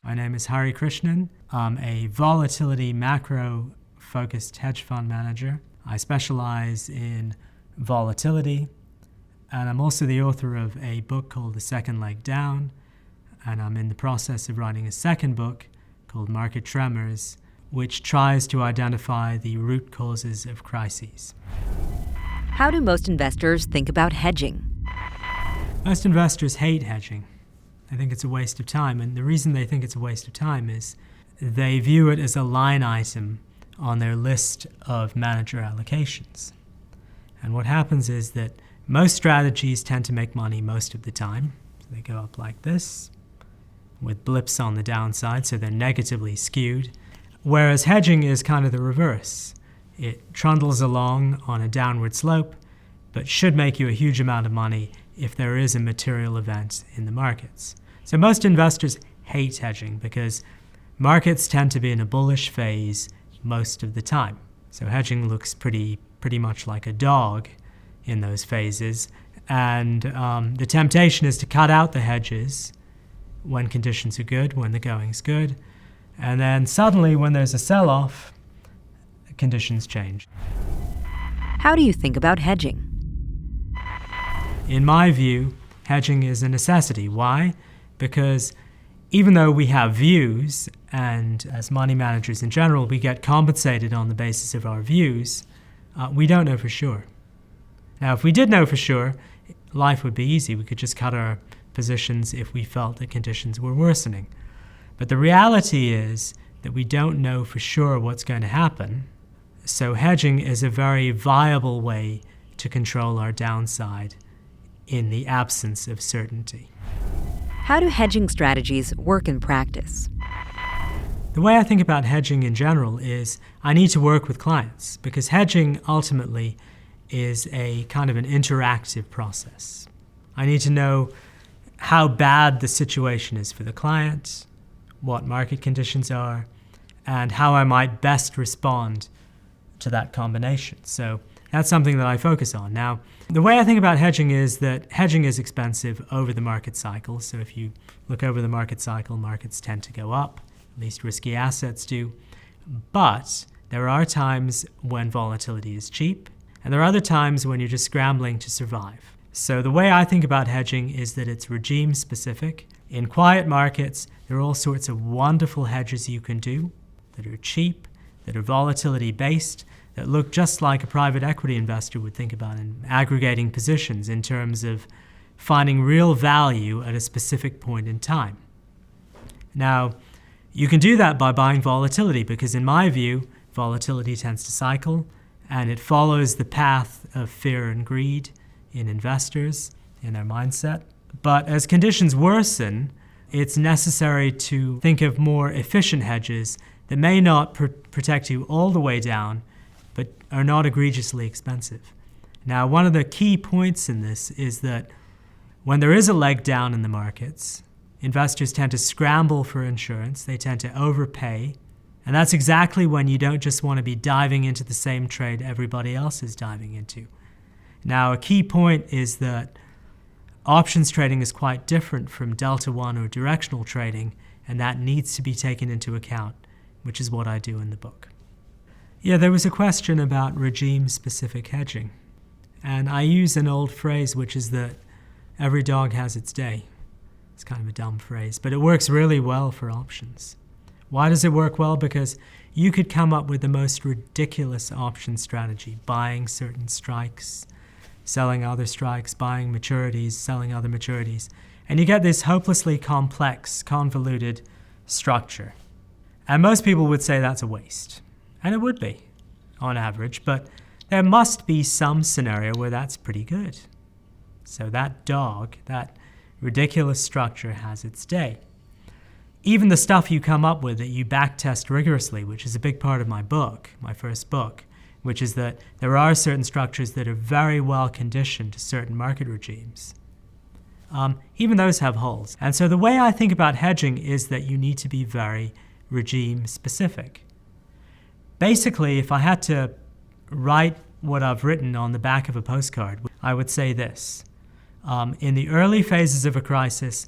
My name is Hari Krishnan. I'm a volatility macro-focused hedge fund manager. I specialize in volatility, and I'm also the author of a book called The Second Leg Down, and I'm in the process of writing a second book called Market Tremors, which tries to identify the root causes of crises. How do most investors think about hedging? Most investors hate hedging. I think it's a waste of time, and the reason they think it's a waste of time is they view it as a line item on their list of manager allocations. And what happens is that most strategies tend to make money most of the time. So they go up like this, with blips on the downside, so they're negatively skewed. Whereas hedging is kind of the reverse. It trundles along on a downward slope, but should make you a huge amount of money if there is a material event in the markets. So most investors hate hedging because markets tend to be in a bullish phase most of the time. So hedging looks pretty much like a dog in those phases. And the temptation is to cut out the hedges when conditions are good, when the going's good. And then suddenly when there's a sell-off, conditions change. How do you think about hedging? In my view, hedging is a necessity. Why? Because even though we have views, and as money managers in general, we get compensated on the basis of our views, we don't know for sure. Now, if we did know for sure, life would be easy. We could just cut our positions if we felt that conditions were worsening. But the reality is that we don't know for sure what's going to happen. So hedging is a very viable way to control our downside in the absence of certainty. How do hedging strategies work in practice? The way I think about hedging in general is I need to work with clients because hedging ultimately is a kind of an interactive process. I need to know how bad the situation is for the client, what market conditions are, and how I might best respond to that combination. So that's something that I focus on. Now, the way I think about hedging is that hedging is expensive over the market cycle. So if you look over the market cycle, markets tend to go up, at least risky assets do. But there are times when volatility is cheap, and there are other times when you're just scrambling to survive. So the way I think about hedging is that it's regime specific. In quiet markets, there are all sorts of wonderful hedges you can do that are cheap, that are volatility based, that look just like a private equity investor would think about in aggregating positions in terms of finding real value at a specific point in time. Now, you can do that by buying volatility because in my view, volatility tends to cycle and it follows the path of fear and greed in investors, in their mindset. But as conditions worsen, it's necessary to think of more efficient hedges that may not protect you all the way down, but are not egregiously expensive. Now, one of the key points in this is that when there is a leg down in the markets, investors tend to scramble for insurance, they tend to overpay, and that's exactly when you don't just want to be diving into the same trade everybody else is diving into. Now, a key point is that options trading is quite different from delta one or directional trading, and that needs to be taken into account, which is what I do in the book. Yeah, there was a question about regime-specific hedging. And I use an old phrase, which is that every dog has its day. It's kind of a dumb phrase, but it works really well for options. Why does it work well? Because you could come up with the most ridiculous option strategy, buying certain strikes, selling other strikes, buying maturities, selling other maturities, and you get this hopelessly complex, convoluted structure. And most people would say that's a waste. And it would be, on average, but there must be some scenario where that's pretty good. So that dog, that ridiculous structure has its day. Even the stuff you come up with that you backtest rigorously, which is a big part of my book, my first book, which is that there are certain structures that are very well conditioned to certain market regimes. Even those have holes. And so the way I think about hedging is that you need to be very regime specific. Basically, if I had to write what I've written on the back of a postcard, I would say this. In the early phases of a crisis,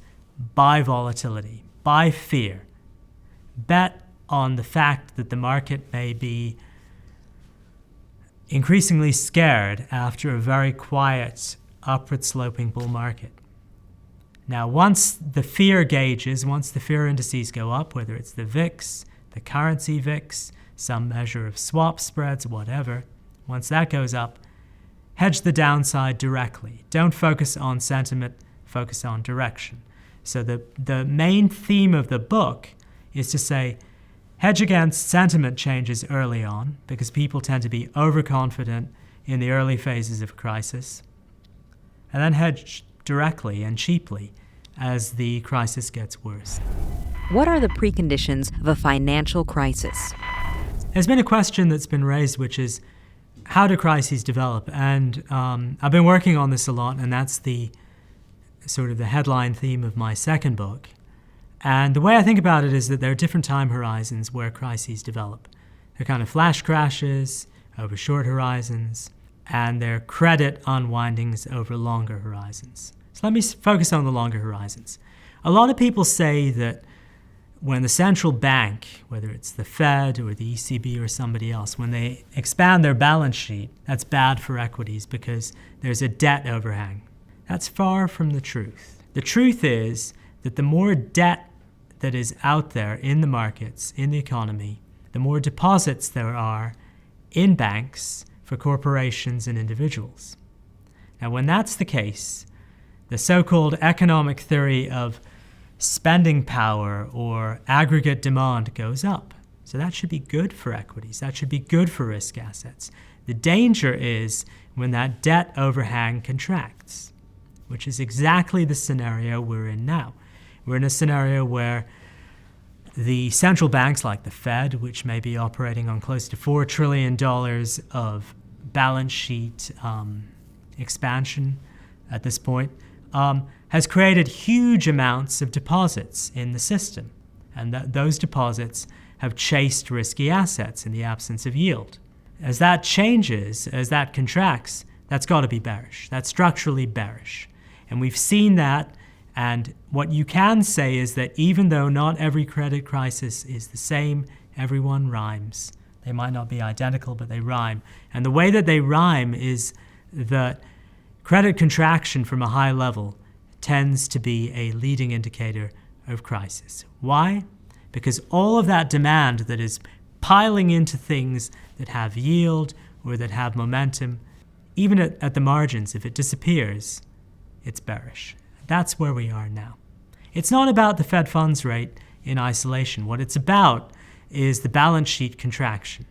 buy volatility. Buy fear. Bet on the fact that the market may be increasingly scared after a very quiet, upward-sloping bull market. Now, once the fear gauges, once the fear indices go up, whether it's the VIX, the currency VIX, some measure of swap spreads, whatever, once that goes up, hedge the downside directly. Don't focus on sentiment, focus on direction. So the main theme of the book is to say, hedge against sentiment changes early on because people tend to be overconfident in the early phases of crisis, and then hedge directly and cheaply as the crisis gets worse. What are the preconditions of a financial crisis? There's been a question that's been raised, which is, how do crises develop? And I've been working on this a lot, and that's the sort of the headline theme of my second book. And the way I think about it is that there are different time horizons where crises develop. They're kind of flash crashes over short horizons, and they're credit unwindings over longer horizons. So let me focus on the longer horizons. A lot of people say that when the central bank, whether it's the Fed or the ECB or somebody else, when they expand their balance sheet, that's bad for equities because there's a debt overhang. That's far from the truth. The truth is that the more debt that is out there in the markets, in the economy, the more deposits there are in banks for corporations and individuals. Now, when that's the case, the so-called economic theory of spending power or aggregate demand goes up. So that should be good for equities. That should be good for risk assets. The danger is when that debt overhang contracts, which is exactly the scenario we're in now. We're in a scenario where the central banks like the Fed, which may be operating on close to $4 trillion of balance sheet expansion at this point, has created huge amounts of deposits in the system. And those deposits have chased risky assets in the absence of yield. As that changes, as that contracts, that's got to be bearish. That's structurally bearish. And we've seen that. And what you can say is that even though not every credit crisis is the same, everyone rhymes. They might not be identical, but they rhyme. And the way that they rhyme is that credit contraction from a high level tends to be a leading indicator of crisis. Why? Because all of that demand that is piling into things that have yield or that have momentum, even at the margins, if it disappears, it's bearish. That's where we are now. It's not about the Fed funds rate in isolation. What it's about is the balance sheet contraction.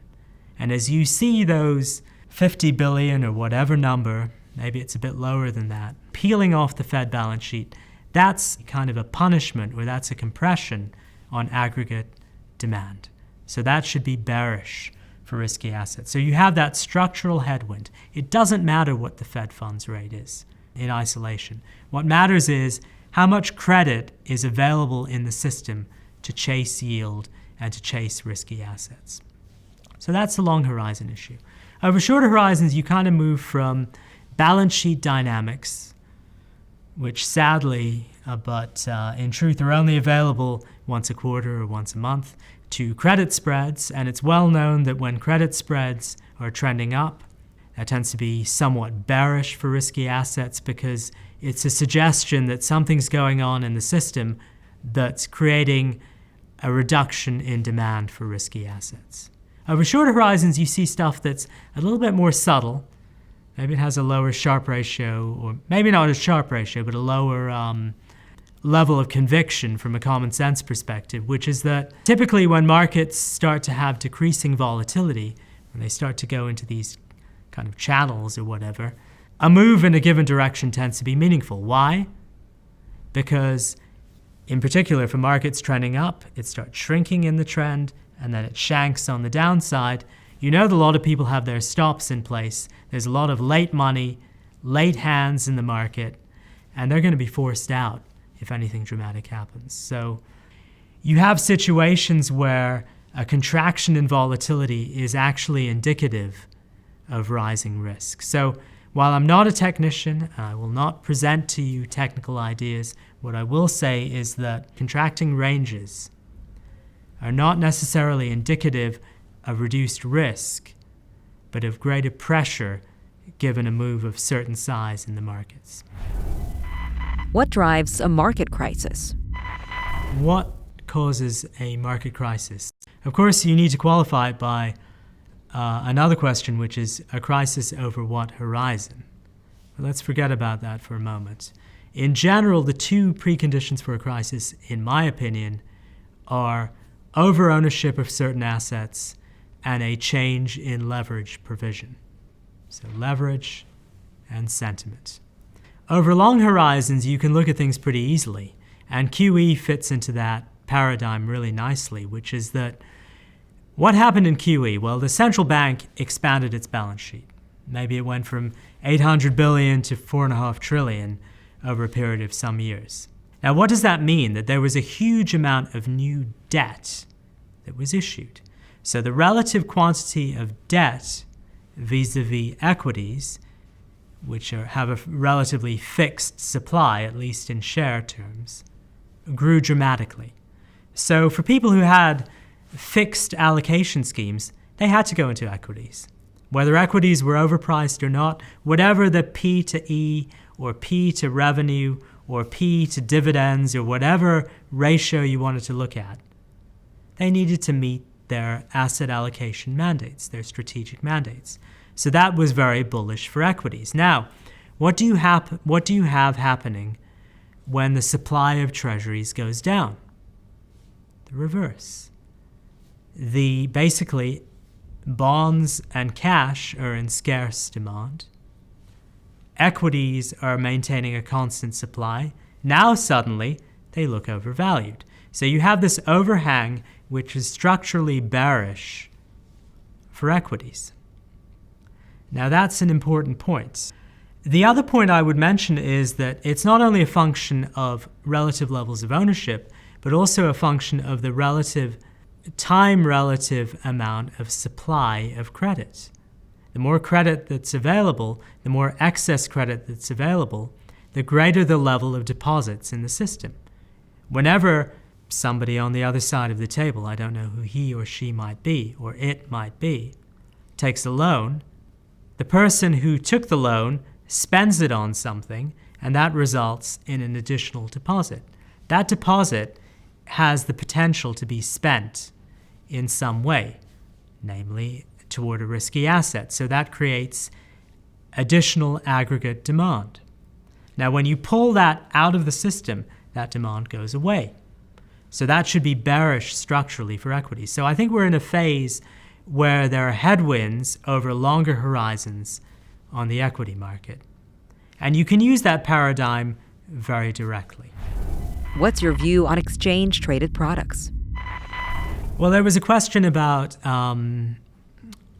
And as you see those 50 billion or whatever number, maybe it's a bit lower than that, peeling off the Fed balance sheet, that's kind of a punishment or that's a compression on aggregate demand. So that should be bearish for risky assets. So you have that structural headwind. It doesn't matter what the Fed funds rate is in isolation. What matters is how much credit is available in the system to chase yield and to chase risky assets. So that's the long horizon issue. Over shorter horizons, you kind of move from balance sheet dynamics, which sadly, but in truth are only available once a quarter or once a month, to credit spreads. And it's well known that when credit spreads are trending up, that tends to be somewhat bearish for risky assets because it's a suggestion that something's going on in the system that's creating a reduction in demand for risky assets. Over shorter horizons, you see stuff that's a little bit more subtle. Maybe it has a lower Sharpe ratio, or maybe not a Sharpe ratio, but a lower level of conviction from a common sense perspective, which is that typically when markets start to have decreasing volatility, when they start to go into these kind of channels or whatever, a move in a given direction tends to be meaningful. Why? Because in particular, if a market's trending up, it starts shrinking in the trend, and then it shanks on the downside. You know that a lot of people have their stops in place. There's a lot of late money, late hands in the market, and they're going to be forced out if anything dramatic happens. So you have situations where a contraction in volatility is actually indicative of rising risk. So While I'm not a technician, and I will not present to you technical ideas, what I will say is that contracting ranges are not necessarily indicative of reduced risk, but of greater pressure given a move of certain size in the markets. What drives a market crisis? What causes a market crisis? Of course, you need to qualify it by another question, which is a crisis over what horizon? But let's forget about that for a moment. In general, the two preconditions for a crisis, in my opinion, are over-ownership of certain assets and a change in leverage provision. So leverage and sentiment. Over long horizons, you can look at things pretty easily, and QE fits into that paradigm really nicely, which is that what happened in QE? Well, the central bank expanded its balance sheet. Maybe it went from 800 billion to 4.5 trillion over a period of some years. Now, what does that mean? That there was a huge amount of new debt that was issued. So the relative quantity of debt vis-a-vis equities, which have a relatively fixed supply, at least in share terms, grew dramatically. So for people who had fixed allocation schemes, they had to go into equities. Whether equities were overpriced or not, whatever the P to E or P to revenue or P to dividends or whatever ratio you wanted to look at, they needed to meet their asset allocation mandates, their strategic mandates. So that was very bullish for equities. Now, what do you have happening when the supply of treasuries goes down? The reverse. Basically, bonds and cash are in scarce demand. Equities are maintaining a constant supply. Now suddenly, they look overvalued. So you have this overhang which is structurally bearish for equities. Now that's an important point. The other point I would mention is that it's not only a function of relative levels of ownership, but also a function of the relative amount of supply of credit. The more credit that's available, the more excess credit that's available, the greater the level of deposits in the system. Whenever somebody on the other side of the table, I don't know who he or she might be, or it might be, takes a loan, the person who took the loan spends it on something, and that results in an additional deposit. That deposit has the potential to be spent in some way, namely toward a risky asset. So that creates additional aggregate demand. Now, when you pull that out of the system, that demand goes away. So that should be bearish structurally for equities. So I think we're in a phase where there are headwinds over longer horizons on the equity market. And you can use that paradigm very directly. What's your view on exchange-traded products? Well, there was a question about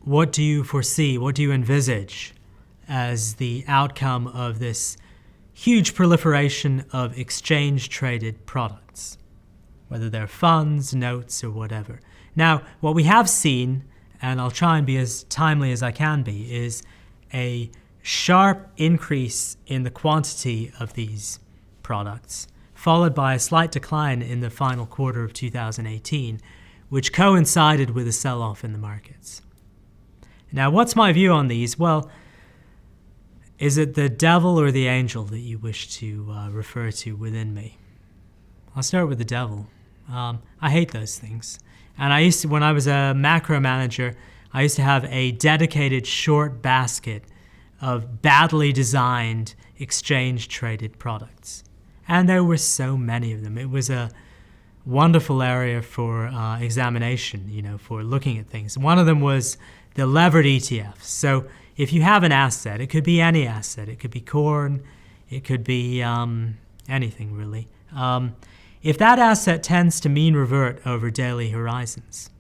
what do you foresee, what do you envisage as the outcome of this huge proliferation of exchange-traded products, whether they're funds, notes, or whatever. Now, what we have seen, and I'll try and be as timely as I can be, is a sharp increase in the quantity of these products, followed by a slight decline in the final quarter of 2018, which coincided with a sell-off in the markets. Now, what's my view on these? Well, is it the devil or the angel that you wish to refer to within me? I'll start with the devil. I hate those things. And when I was a macro manager, I used to have a dedicated short basket of badly designed exchange-traded products. And there were so many of them. It was a wonderful area for examination, for looking at things. One of them was the levered ETFs. So if you have an asset, it could be any asset. It could be corn. It could be anything, really. If that asset tends to mean revert over daily horizons,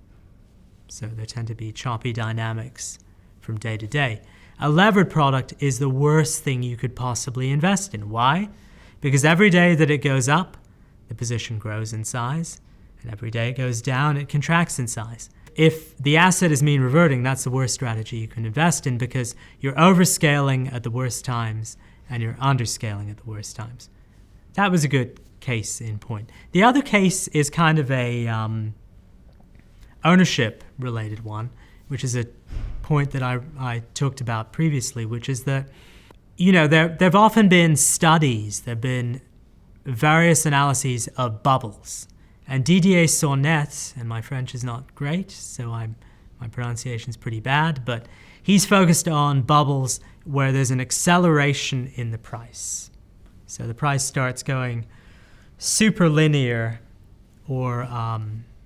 so there tend to be choppy dynamics from day to day, a levered product is the worst thing you could possibly invest in. Why? Because every day that it goes up, the position grows in size, and every day it goes down, it contracts in size. if the asset is mean reverting, that's the worst strategy you can invest in because you're overscaling at the worst times and you're underscaling at the worst times. That was a good case in point. The other case is kind of a ownership-related one, which is a point that I talked about previously, which is that, there have often been studies, there have been various analyses of bubbles. And Didier Sonnet, and my French is not great, so my pronunciation is pretty bad, but he's focused on bubbles where there's an acceleration in the price. So the price starts going super linear or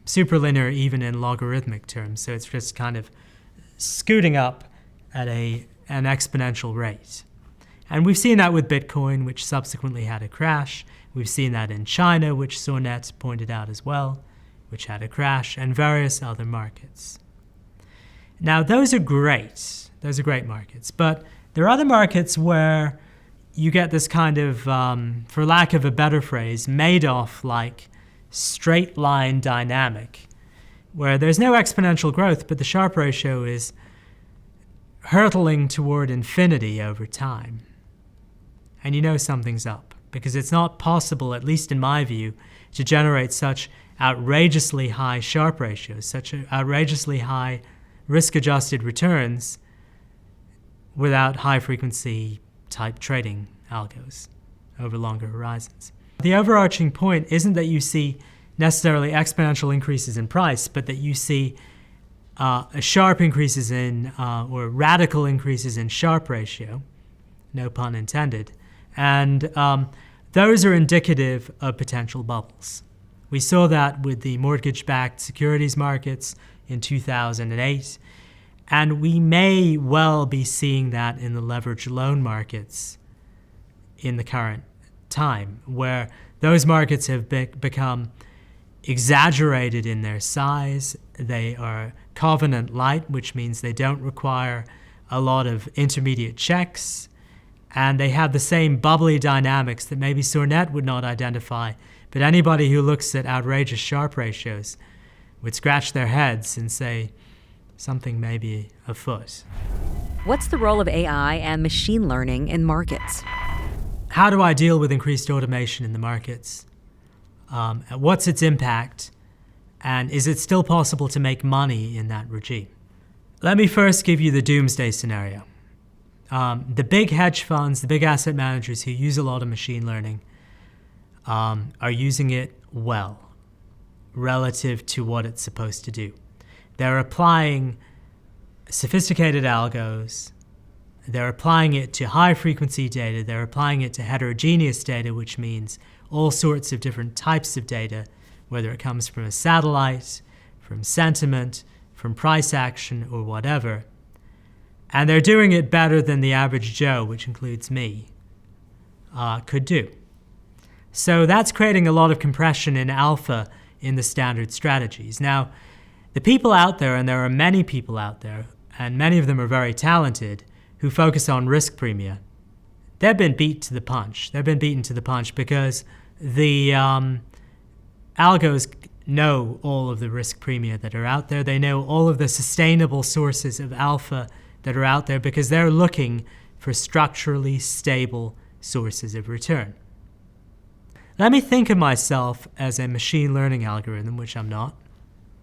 superlinear even in logarithmic terms. So it's just kind of scooting up at an exponential rate. And we've seen that with Bitcoin, which subsequently had a crash. We've seen that in China, which Sonnet pointed out as well, which had a crash, and various other markets. Now, those are great. Those are great markets. But there are other markets where you get this kind of, for lack of a better phrase, Madoff-like straight line dynamic, where there's no exponential growth, but the Sharpe ratio is hurtling toward infinity over time. And you know something's up, because it's not possible, at least in my view, to generate such outrageously high Sharpe ratios, such outrageously high risk-adjusted returns without high-frequency type trading algos over longer horizons. The overarching point isn't that you see necessarily exponential increases in price, but that you see sharp increases in, or radical increases in Sharpe ratio, no pun intended, and those are indicative of potential bubbles. We saw that with the mortgage-backed securities markets in 2008, and we may well be seeing that in the leveraged loan markets in the current time, where those markets have become exaggerated in their size. They are covenant light, which means they don't require a lot of intermediate checks, and they have the same bubbly dynamics that maybe Sonnet would not identify, but anybody who looks at outrageous Sharpe ratios would scratch their heads and say something may be afoot. What's the role of AI and machine learning in markets? How do I deal with increased automation in the markets? What's its impact? And is it still possible to make money in that regime? Let me first give you the doomsday scenario. The big hedge funds, the big asset managers who use a lot of machine learning are using it well relative to what it's supposed to do. They're applying sophisticated algos. They're applying it to high-frequency data. They're applying it to heterogeneous data, which means all sorts of different types of data, whether it comes from a satellite, from sentiment, from price action, or whatever. And they're doing it better than the average Joe, which includes me, could do. So that's creating a lot of compression in alpha in the standard strategies. Now, the people out there, and there are many people out there, and many of them are very talented, who focus on risk premia, they've been beat to the punch. They've been beaten to the punch because the algos know all of the risk premia that are out there. They know all of the sustainable sources of alpha that are out there because they're looking for structurally stable sources of return. Let me think of myself as a machine learning algorithm, which I'm not.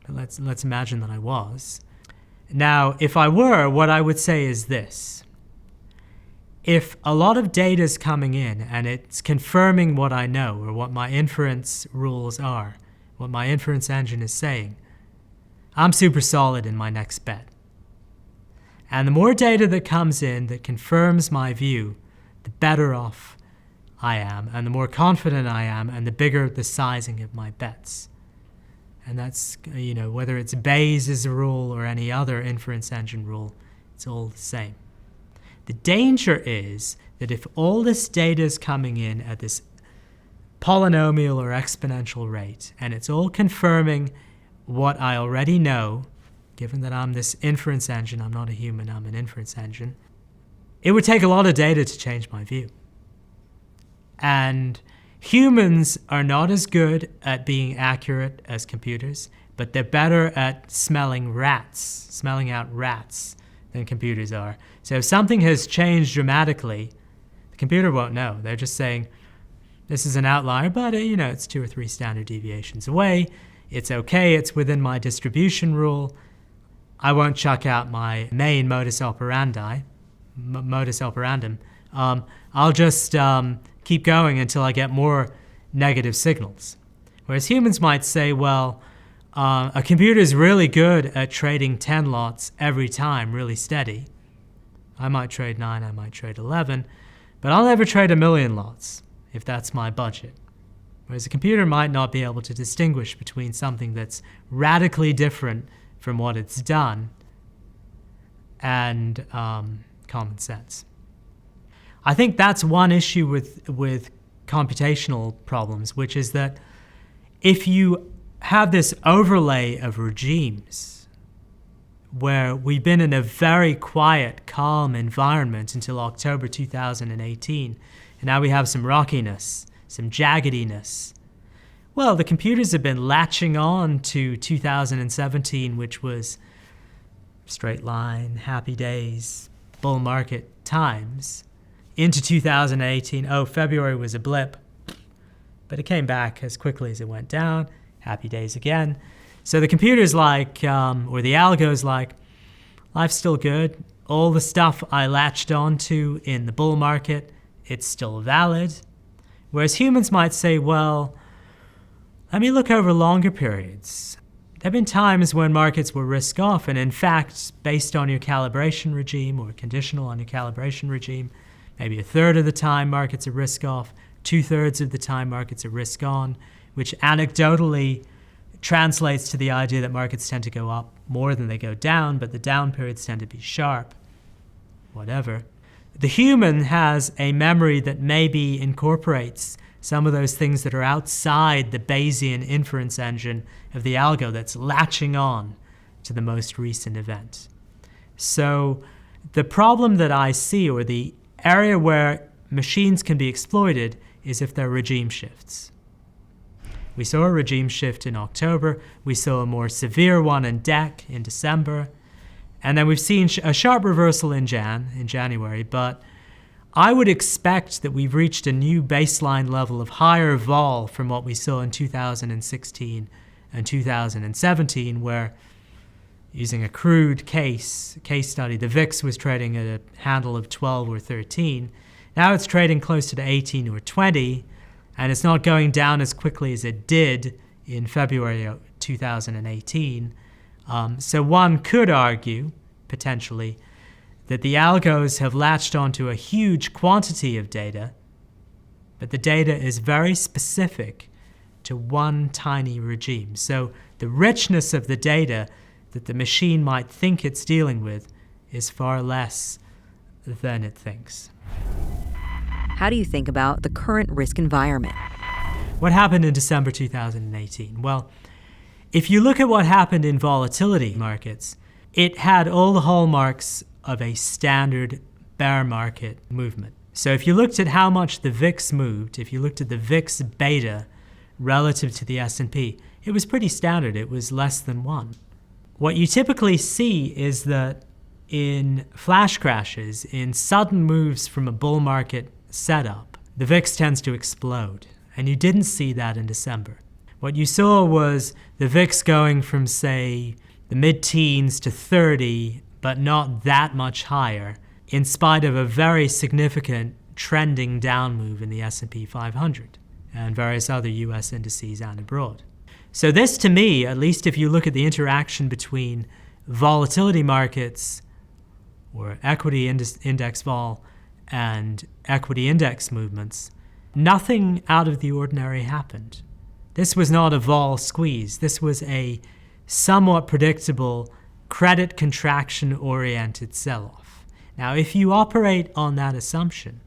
But let's imagine that I was. Now, if I were, what I would say is this. If a lot of data is coming in and it's confirming what I know or what my inference rules are, what my inference engine is saying, I'm super solid in my next bet. And the more data that comes in that confirms my view, the better off I am, and the more confident I am, and the bigger the sizing of my bets. And that's, whether it's Bayes' rule or any other inference engine rule, it's all the same. The danger is that if all this data is coming in at this polynomial or exponential rate, and it's all confirming what I already know, given that I'm this inference engine, I'm not a human, I'm an inference engine, it would take a lot of data to change my view. And Humans are not as good at being accurate as computers, but they're better at smelling out rats than computers are. So if something has changed dramatically, the computer won't know. They're just saying, this is an outlier, but it's 2 or 3 standard deviations away. It's okay, it's within my distribution rule. I won't chuck out my main modus operandum. I'll just keep going until I get more negative signals. Whereas humans might say, well, a computer is really good at trading 10 lots every time, really steady. I might trade 9, I might trade 11, but I'll never trade 1,000,000 lots if that's my budget. Whereas a computer might not be able to distinguish between something that's radically different from what it's done and common sense. I think that's one issue with computational problems, which is that if you have this overlay of regimes where we've been in a very quiet, calm environment until October 2018, and now we have some rockiness, some jaggediness. Well, the computers have been latching on to 2017, which was straight line, happy days, bull market times, into 2018. February was a blip, but it came back as quickly as it went down. Happy days again. So the computer's like, or the algo's like, life's still good. All the stuff I latched onto in the bull market, it's still valid. Whereas humans might say, well, let me look over longer periods. There have been times when markets were risk off, and in fact, based on your calibration regime or conditional on your calibration regime, maybe 1/3 of the time markets are risk off, 2/3 of the time markets are risk on, which anecdotally translates to the idea that markets tend to go up more than they go down, but the down periods tend to be sharp, whatever. The human has a memory that maybe incorporates some of those things that are outside the Bayesian inference engine of the algo that's latching on to the most recent event. So the problem that I see, or the area where machines can be exploited, is if there are regime shifts. We saw a regime shift in October. We saw a more severe one in DEC in December. And then we've seen a sharp reversal in January, but I would expect that we've reached a new baseline level of higher vol from what we saw in 2016 and 2017, where, using a crude case study, the VIX was trading at a handle of 12 or 13. Now it's trading closer to 18 or 20, and it's not going down as quickly as it did in February of 2018. So one could argue, potentially, that the algos have latched onto a huge quantity of data, but the data is very specific to one tiny regime. So the richness of the data that the machine might think it's dealing with is far less than it thinks. How do you think about the current risk environment? What happened in December 2018? Well, if you look at what happened in volatility markets, it had all the hallmarks of a standard bear market movement. So if you looked at how much the VIX moved, if you looked at the VIX beta relative to the S&P, it was pretty standard. It was less than 1. What you typically see is that in flash crashes, in sudden moves from a bull market setup, the VIX tends to explode. And you didn't see that in December. What you saw was the VIX going from, say, the mid-teens to 30, but not that much higher, in spite of a very significant trending down move in the S&P 500 and various other US indices and abroad. So this, to me, at least if you look at the interaction between volatility markets, or equity index vol, and equity index movements, nothing out of the ordinary happened. This was not a vol squeeze. This was a somewhat predictable credit contraction-oriented sell-off. Now, if you operate on that assumption,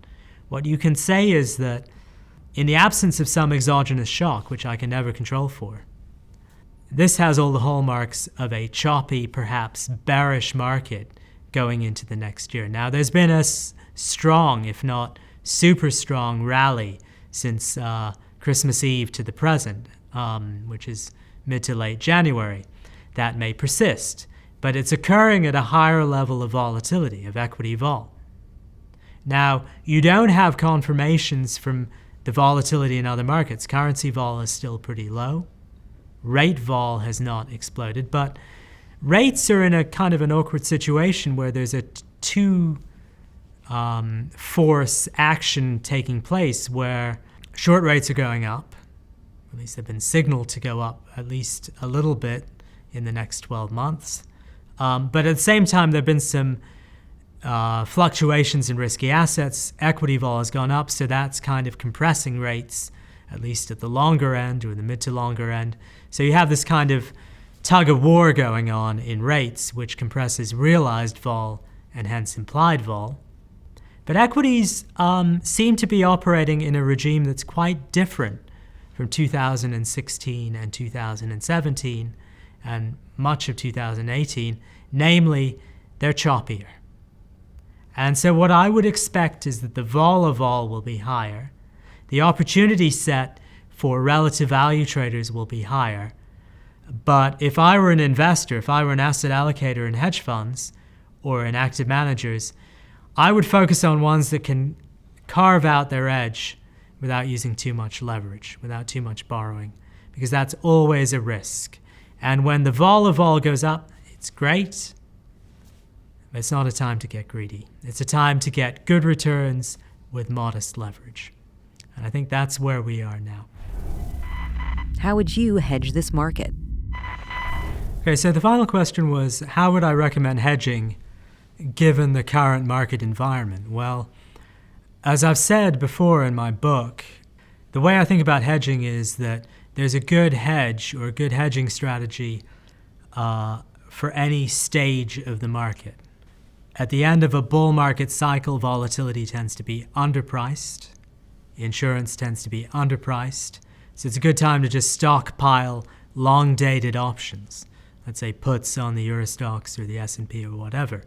what you can say is that in the absence of some exogenous shock, which I can never control for, this has all the hallmarks of a choppy, perhaps bearish market going into the next year. Now, there's been a strong, if not super strong, rally since Christmas Eve to the present, which is mid to late January. That may persist, but it's occurring at a higher level of volatility, of equity vol. Now, you don't have confirmations from the volatility in other markets. Currency vol is still pretty low. Rate vol has not exploded, but rates are in a kind of an awkward situation where there's a two-force action taking place where short rates are going up. At least they've been signaled to go up at least a little bit in the next 12 months. But at the same time, there have been some fluctuations in risky assets. Equity vol has gone up, so that's kind of compressing rates, at least at the longer end or the mid to longer end. So you have this kind of tug of war going on in rates, which compresses realized vol and hence implied vol. But equities seem to be operating in a regime that's quite different from 2016 and 2017 and much of 2018, namely, they're choppier. And so what I would expect is that the vol of vol will be higher. The opportunity set for relative value traders will be higher. But if I were an investor, if I were an asset allocator in hedge funds or in active managers, I would focus on ones that can carve out their edge without using too much leverage, without too much borrowing, because that's always a risk. And when the vol of vol goes up, it's great, but it's not a time to get greedy. It's a time to get good returns with modest leverage. And I think that's where we are now. How would you hedge this market? Okay, so the final question was, how would I recommend hedging given the current market environment? Well, as I've said before in my book, the way I think about hedging is that there's a good hedge or a good hedging strategy for any stage of the market. At the end of a bull market cycle, volatility tends to be underpriced. Insurance tends to be underpriced. So it's a good time to just stockpile long-dated options. Let's say puts on the Eurostoxx or the S&P or whatever.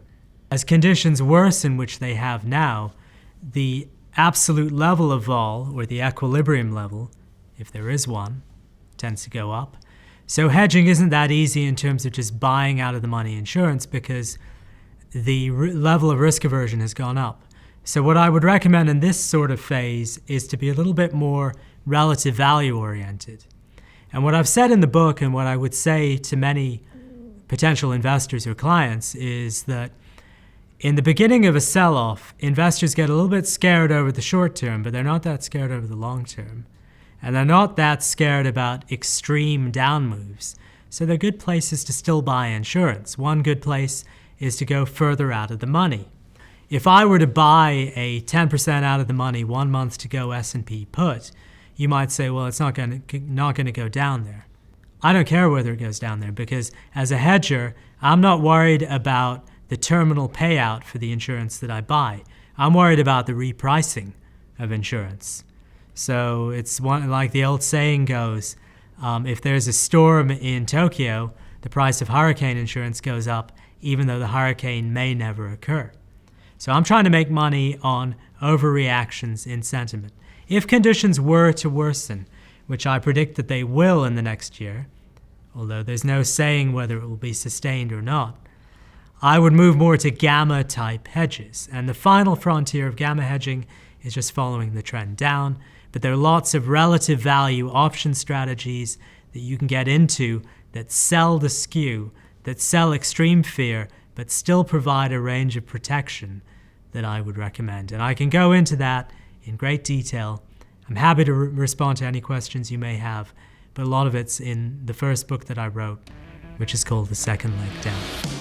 As conditions worsen, which they have now, the absolute level of vol, or the equilibrium level, if there is one, tends to go up. So hedging isn't that easy in terms of just buying out of the money insurance because the level of risk aversion has gone up. So what I would recommend in this sort of phase is to be a little bit more relative value oriented. And what I've said in the book and what I would say to many potential investors or clients is that in the beginning of a sell-off, investors get a little bit scared over the short term, but they're not that scared over the long term. And they're not that scared about extreme down moves. So they're good places to still buy insurance. One good place is to go further out of the money. If I were to buy a 10% out of the money 1 month to go S&P put, you might say, well, it's not going to go down there. I don't care whether it goes down there because as a hedger, I'm not worried about the terminal payout for the insurance that I buy. I'm worried about the repricing of insurance. So it's like the old saying goes, if there's a storm in Tokyo, the price of hurricane insurance goes up even though the hurricane may never occur. So I'm trying to make money on overreactions in sentiment. If conditions were to worsen, which I predict that they will in the next year, although there's no saying whether it will be sustained or not, I would move more to gamma-type hedges. And the final frontier of gamma hedging is just following the trend down. But there are lots of relative value option strategies that you can get into that sell the skew, that sell extreme fear, but still provide a range of protection that I would recommend. And I can go into that in great detail. I'm happy to respond to any questions you may have, but a lot of it's in the first book that I wrote, which is called The Second Leg Down.